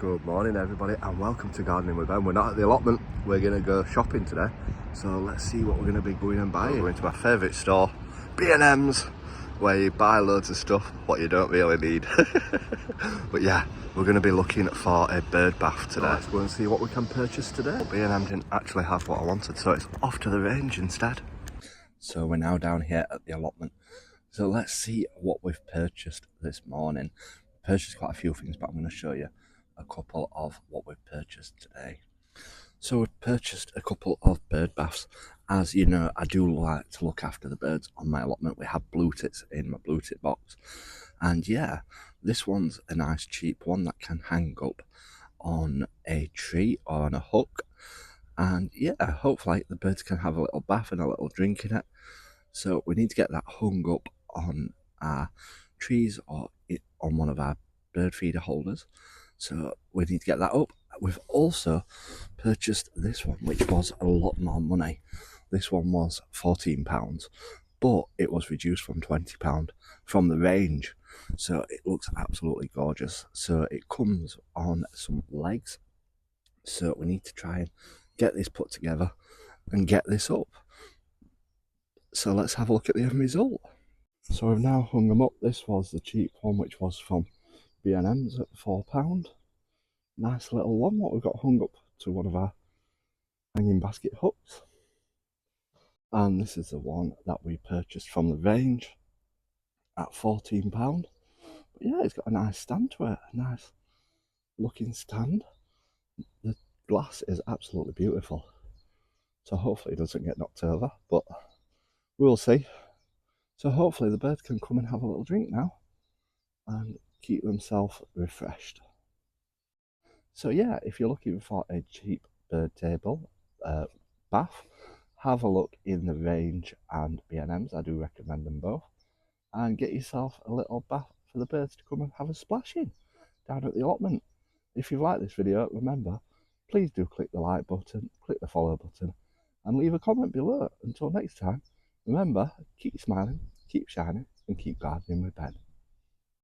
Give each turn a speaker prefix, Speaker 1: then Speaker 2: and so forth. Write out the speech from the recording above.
Speaker 1: Good morning everybody and welcome to Gardening with Ben. We're not at the allotment, we're going to go shopping today. So let's see what we're going to be going and buying. We're going to my favourite store, B&M's, where you buy loads of stuff what you don't really need. But yeah, we're going to be looking for a bird bath today. So let's go and see what we can purchase today. B&M didn't actually have what I wanted, so it's off to the range instead. So we're now down here at the allotment. So let's see what we've purchased this morning. Purchased quite a few things, but I'm going to show you a couple of what we've purchased today. So we've purchased a couple of bird baths. As you know, I do like to look after the birds on my allotment. We have blue tits in my blue tit box, and yeah, this one's a nice cheap one that can hang up on a tree or on a hook, and yeah, hopefully the birds can have a little bath and a little drink in it. So we need to get that hung up on our trees or on one of our bird feeder holders. So we need to get that up. We've also purchased this one, which was a lot more money. This one was £14, but it was reduced from £20 from the range. So it looks absolutely gorgeous. So it comes on some legs. So we need to try and get this put together and get this up. So let's have a look at the end result. So we've now hung them up. This was the cheap one, which was from B&M's at £4. Nice little one, what we've got hung up to one of our hanging basket hooks. And this is the one that we purchased from the range at £14. But yeah, it's got a nice stand to it, a nice looking stand. The glass is absolutely beautiful. So hopefully it doesn't get knocked over, but we'll see. So hopefully the birds can come and have a little drink now and keep themselves refreshed. So yeah, if you're looking for a cheap bird table bath, have a look in the range and B&M's. I do recommend them both. And get yourself a little bath for the birds to come and have a splash in down at the allotment. If you've liked this video, remember, please do click the like button, click the follow button, and leave a comment below. Until next time, remember, keep smiling, keep shining, and keep gardening with Ben.